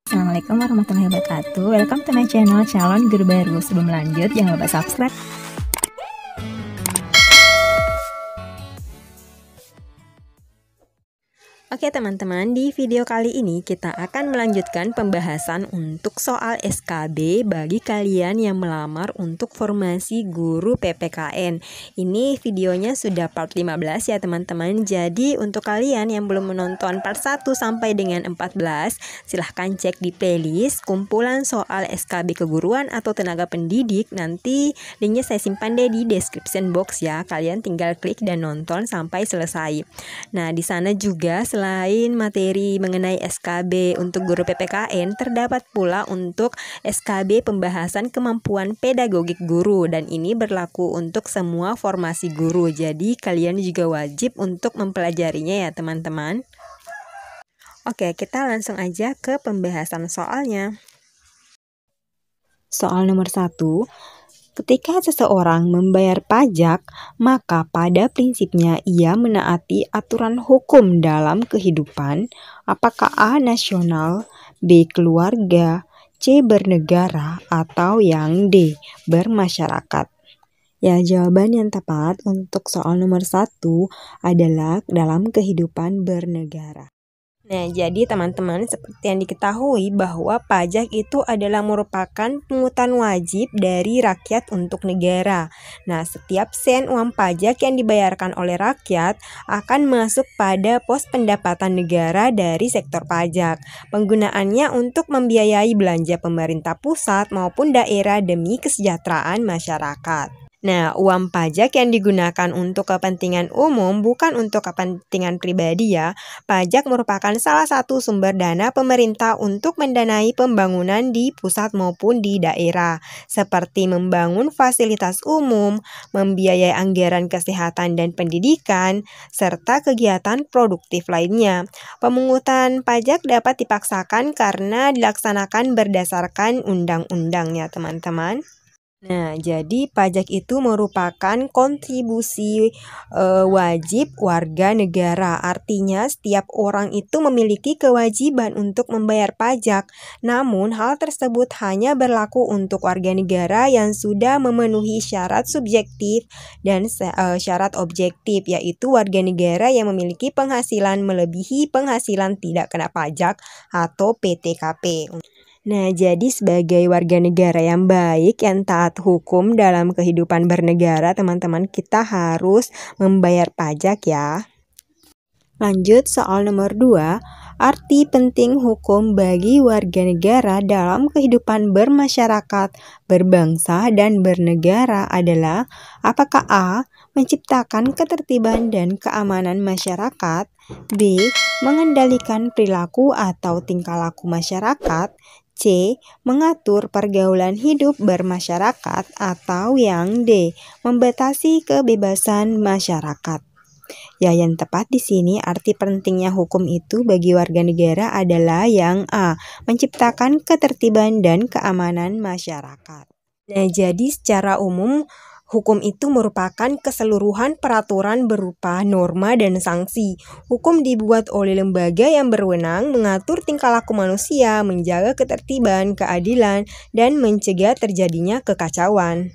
Assalamualaikum warahmatullahi wabarakatuh. Welcome to my channel calon guru baru. Sebelum lanjut, jangan lupa subscribe. Oke teman-teman, di video kali ini kita akan melanjutkan pembahasan untuk soal SKB bagi kalian yang melamar untuk formasi guru PPKN. Ini videonya sudah part 15 ya teman-teman. Jadi untuk kalian yang belum menonton part 1 sampai dengan 14, silahkan cek di playlist kumpulan soal SKB keguruan atau tenaga pendidik. Nanti linknya saya simpan deh di description box ya. Kalian tinggal klik dan nonton sampai selesai. Nah, di sana juga selain materi mengenai SKB untuk guru PPKN, terdapat pula untuk SKB pembahasan kemampuan pedagogik guru, dan ini berlaku untuk semua formasi guru. Jadi kalian juga wajib untuk mempelajarinya ya teman-teman. Oke, kita langsung aja ke pembahasan soalnya. Soal nomor 1. Ketika seseorang membayar pajak, maka pada prinsipnya ia menaati aturan hukum dalam kehidupan, apakah A. nasional, B. keluarga, C. bernegara, atau yang D. bermasyarakat. Ya, jawaban yang tepat untuk soal nomor 1 adalah dalam kehidupan bernegara. Nah, jadi teman-teman, seperti yang diketahui bahwa pajak itu adalah merupakan pungutan wajib dari rakyat untuk negara. Nah, setiap sen uang pajak yang dibayarkan oleh rakyat akan masuk pada pos pendapatan negara dari sektor pajak. Penggunaannya untuk membiayai belanja pemerintah pusat maupun daerah demi kesejahteraan masyarakat. Nah, uang pajak yang digunakan untuk kepentingan umum bukan untuk kepentingan pribadi ya. Pajak merupakan salah satu sumber dana pemerintah untuk mendanai pembangunan di pusat maupun di daerah, seperti membangun fasilitas umum, membiayai anggaran kesehatan dan pendidikan, serta kegiatan produktif lainnya. Pemungutan pajak dapat dipaksakan karena dilaksanakan berdasarkan undang-undang ya teman-teman. Nah, jadi pajak itu merupakan kontribusi wajib warga negara. Artinya setiap orang itu memiliki kewajiban untuk membayar pajak. Namun hal tersebut hanya berlaku untuk warga negara yang sudah memenuhi syarat subjektif dan syarat objektif, yaitu warga negara yang memiliki penghasilan melebihi penghasilan tidak kena pajak atau PTKP. Nah, jadi sebagai warga negara yang baik, yang taat hukum dalam kehidupan bernegara, teman-teman, kita harus membayar pajak ya. Lanjut soal nomor 2, arti penting hukum bagi warga negara dalam kehidupan bermasyarakat, berbangsa, dan bernegara adalah apakah A. menciptakan ketertiban dan keamanan masyarakat, B. mengendalikan perilaku atau tingkah laku masyarakat, C. mengatur pergaulan hidup bermasyarakat, atau yang D. membatasi kebebasan masyarakat. Ya, yang tepat di sini arti pentingnya hukum itu bagi warga negara adalah yang A. menciptakan ketertiban dan keamanan masyarakat. Nah, jadi secara umum hukum itu merupakan keseluruhan peraturan berupa norma dan sanksi. Hukum dibuat oleh lembaga yang berwenang mengatur tingkah laku manusia, menjaga ketertiban, keadilan, dan mencegah terjadinya kekacauan.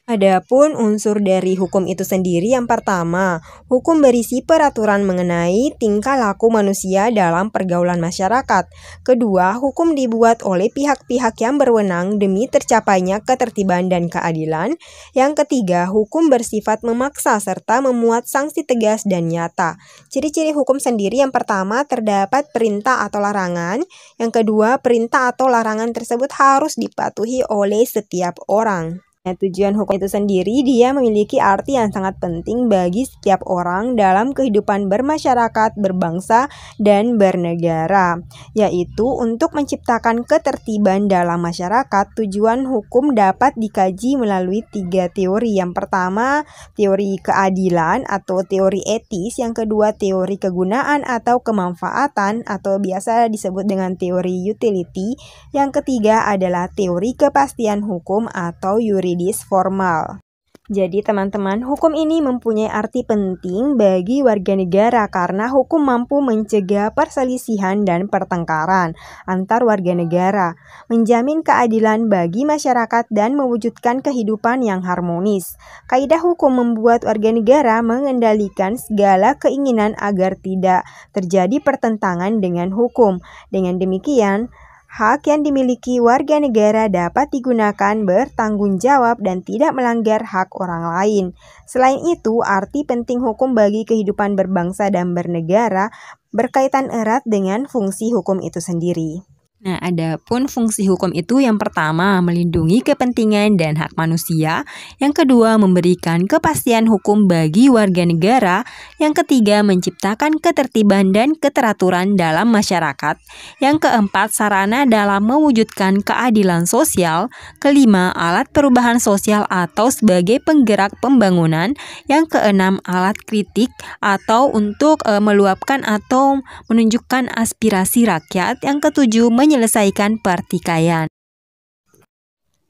Adapun unsur dari hukum itu sendiri, yang pertama, hukum berisi peraturan mengenai tingkah laku manusia dalam pergaulan masyarakat. Kedua, hukum dibuat oleh pihak-pihak yang berwenang demi tercapainya ketertiban dan keadilan. Yang ketiga, hukum bersifat memaksa serta memuat sanksi tegas dan nyata. Ciri-ciri hukum sendiri, yang pertama, terdapat perintah atau larangan. Yang kedua, perintah atau larangan tersebut harus dipatuhi oleh setiap orang. Nah, tujuan hukum itu sendiri, dia memiliki arti yang sangat penting bagi setiap orang dalam kehidupan bermasyarakat, berbangsa, dan bernegara, yaitu untuk menciptakan ketertiban dalam masyarakat. Tujuan hukum dapat dikaji melalui 3 teori. Yang pertama, teori keadilan atau teori etis. Yang kedua, teori kegunaan atau kemanfaatan atau biasa disebut dengan teori utility. Yang ketiga adalah teori kepastian hukum atau yuridis formal. Jadi teman-teman, hukum ini mempunyai arti penting bagi warga negara karena hukum mampu mencegah perselisihan dan pertengkaran antar warga negara, menjamin keadilan bagi masyarakat dan mewujudkan kehidupan yang harmonis. Kaidah hukum membuat warga negara mengendalikan segala keinginan agar tidak terjadi pertentangan dengan hukum. Dengan demikian, hak yang dimiliki warga negara dapat digunakan bertanggung jawab dan tidak melanggar hak orang lain. Selain itu, arti penting hukum bagi kehidupan berbangsa dan bernegara berkaitan erat dengan fungsi hukum itu sendiri. Nah, adapun fungsi hukum itu yang pertama melindungi kepentingan dan hak manusia, yang kedua memberikan kepastian hukum bagi warga negara, yang ketiga menciptakan ketertiban dan keteraturan dalam masyarakat, yang keempat sarana dalam mewujudkan keadilan sosial, kelima alat perubahan sosial atau sebagai penggerak pembangunan, yang keenam alat kritik atau untuk meluapkan atau menunjukkan aspirasi rakyat, yang ketujuh menyelesaikan pertikaian.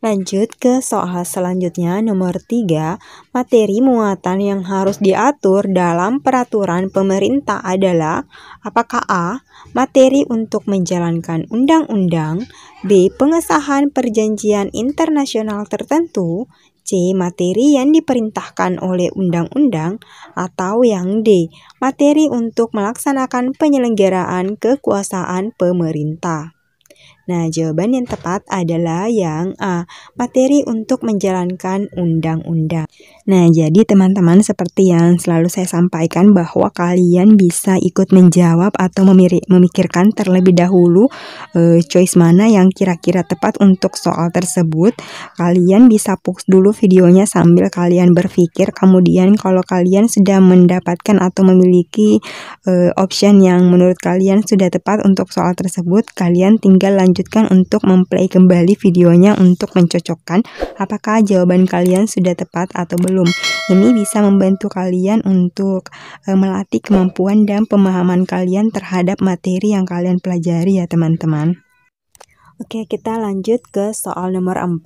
Lanjut ke soal selanjutnya, nomor 3. Materi muatan yang harus diatur dalam peraturan pemerintah adalah apakah A. Materi untuk menjalankan undang-undang, B. Pengesahan perjanjian internasional tertentu, C. Materi yang diperintahkan oleh undang-undang, atau yang D. Materi untuk melaksanakan penyelenggaraan kekuasaan pemerintah. Nah, jawaban yang tepat adalah yang A, materi untuk menjalankan undang-undang. Nah, jadi teman-teman seperti yang selalu saya sampaikan bahwa kalian bisa ikut menjawab atau memikirkan terlebih dahulu choice mana yang kira-kira tepat untuk soal tersebut. Kalian bisa pause dulu videonya sambil kalian berpikir, kemudian kalau kalian sudah mendapatkan atau memiliki option yang menurut kalian sudah tepat untuk soal tersebut, kalian tinggal lanjutkan untuk memplay kembali videonya untuk mencocokkan apakah jawaban kalian sudah tepat atau belum. Ini bisa membantu kalian untuk melatih kemampuan dan pemahaman kalian terhadap materi yang kalian pelajari ya teman-teman. Oke, kita lanjut ke soal nomor 4.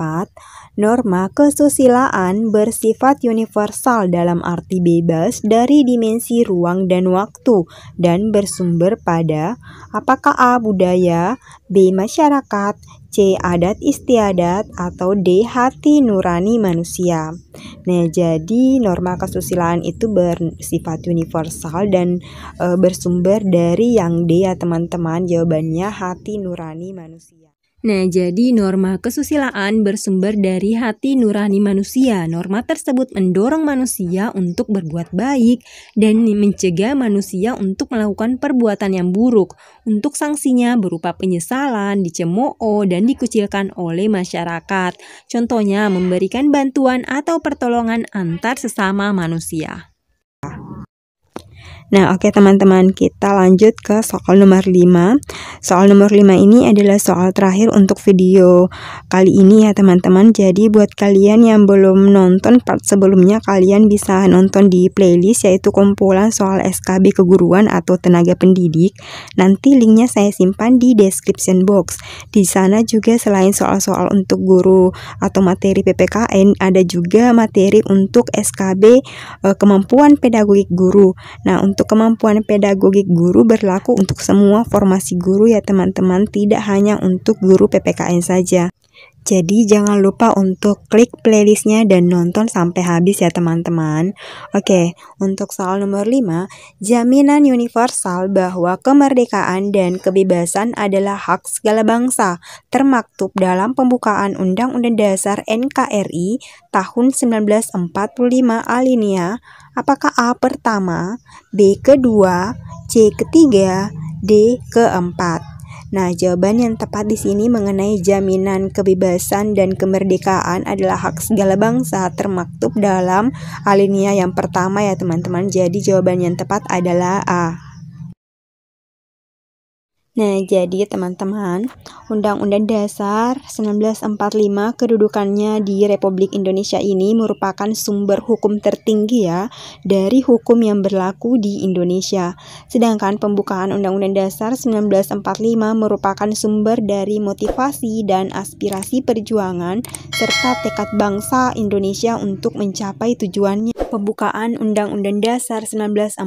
Norma kesusilaan bersifat universal dalam arti bebas dari dimensi ruang dan waktu dan bersumber pada apakah A. budaya, B. masyarakat, C. adat istiadat, atau D. hati nurani manusia. Nah, jadi norma kesusilaan itu bersifat universal dan bersumber dari yang D ya teman-teman. Jawabannya hati nurani manusia. Nah, jadi norma kesusilaan bersumber dari hati nurani manusia. Norma tersebut mendorong manusia untuk berbuat baik dan mencegah manusia untuk melakukan perbuatan yang buruk. Untuk sanksinya berupa penyesalan, dicemooh, dan dikucilkan oleh masyarakat. Contohnya memberikan bantuan atau pertolongan antar sesama manusia. Nah, oke teman-teman, kita lanjut ke soal nomor 5. Soal nomor 5 ini adalah soal terakhir untuk video kali ini ya teman-teman. Jadi buat kalian yang belum nonton part sebelumnya, kalian bisa nonton di playlist yaitu kumpulan soal SKB keguruan atau tenaga pendidik. Nanti linknya saya simpan di description box. Di sana juga selain soal-soal untuk guru atau materi PPKN, ada juga materi untuk SKB kemampuan pedagogik guru. Nah, untuk kemampuan pedagogik guru berlaku untuk semua formasi guru ya teman-teman, tidak hanya untuk guru PPKN saja. Jadi jangan lupa untuk klik playlistnya dan nonton sampai habis ya teman-teman. Oke, untuk soal nomor 5, jaminan universal bahwa kemerdekaan dan kebebasan adalah hak segala bangsa, termaktub dalam pembukaan Undang-Undang Dasar NKRI tahun 1945 alinea. Apakah A pertama, B kedua, C ketiga, D keempat? Nah, jawaban yang tepat di sini mengenai jaminan kebebasan dan kemerdekaan adalah hak segala bangsa, termaktub dalam alinea yang pertama ya teman-teman. Jadi jawaban yang tepat adalah A. Nah, jadi teman-teman, Undang-Undang Dasar 1945 kedudukannya di Republik Indonesia ini merupakan sumber hukum tertinggi ya dari hukum yang berlaku di Indonesia. Sedangkan pembukaan Undang-Undang Dasar 1945 merupakan sumber dari motivasi dan aspirasi perjuangan serta tekad bangsa Indonesia untuk mencapai tujuannya. Pembukaan Undang-Undang Dasar 1945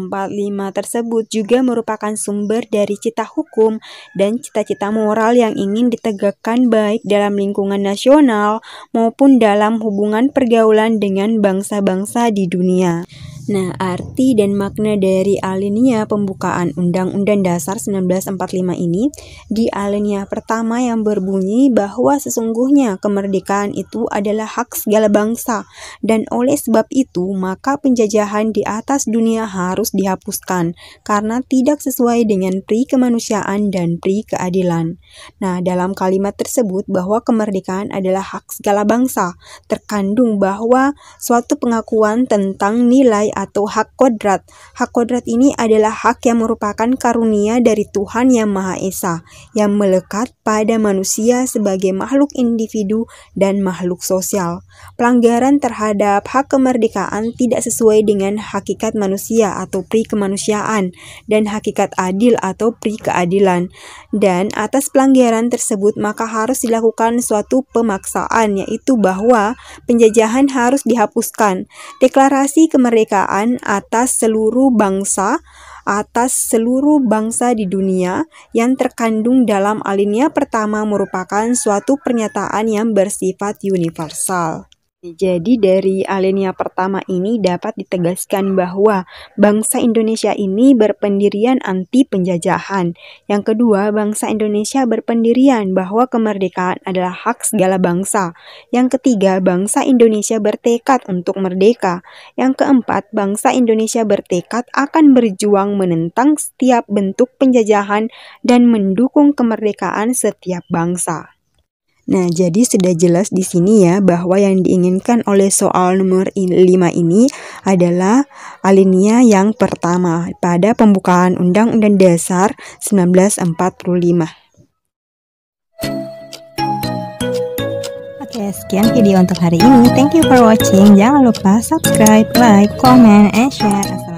tersebut juga merupakan sumber dari cita hukum dan cita-cita moral yang ingin ditegakkan baik dalam lingkungan nasional maupun dalam hubungan pergaulan dengan bangsa-bangsa di dunia. Nah, arti dan makna dari alinea pembukaan Undang-Undang Dasar 1945 ini di alinea pertama yang berbunyi bahwa sesungguhnya kemerdekaan itu adalah hak segala bangsa dan oleh sebab itu maka penjajahan di atas dunia harus dihapuskan karena tidak sesuai dengan pri kemanusiaan dan pri keadilan. Nah, dalam kalimat tersebut bahwa kemerdekaan adalah hak segala bangsa terkandung bahwa suatu pengakuan tentang nilai atau hak kodrat. Hak kodrat ini adalah hak yang merupakan karunia dari Tuhan Yang Maha Esa yang melekat pada manusia sebagai makhluk individu dan makhluk sosial. Pelanggaran terhadap hak kemerdekaan tidak sesuai dengan hakikat manusia atau pri kemanusiaan dan hakikat adil atau pri keadilan. Dan atas pelanggaran tersebut maka harus dilakukan suatu pemaksaan, yaitu bahwa penjajahan harus dihapuskan. Deklarasi kemerdekaan atas seluruh bangsa di dunia yang terkandung dalam alinea pertama merupakan suatu pernyataan yang bersifat universal. Jadi dari alinea pertama ini dapat ditegaskan bahwa bangsa Indonesia ini berpendirian anti penjajahan. Yang kedua, bangsa Indonesia berpendirian bahwa kemerdekaan adalah hak segala bangsa. Yang ketiga, bangsa Indonesia bertekad untuk merdeka. Yang keempat, bangsa Indonesia bertekad akan berjuang menentang setiap bentuk penjajahan dan mendukung kemerdekaan setiap bangsa. Nah, jadi sudah jelas di sini ya bahwa yang diinginkan oleh soal nomor 5 ini adalah alinea yang pertama pada pembukaan Undang-Undang Dasar 1945. Oke, sekian video untuk hari ini. Thank you for watching. Jangan lupa subscribe, like, comment, and share.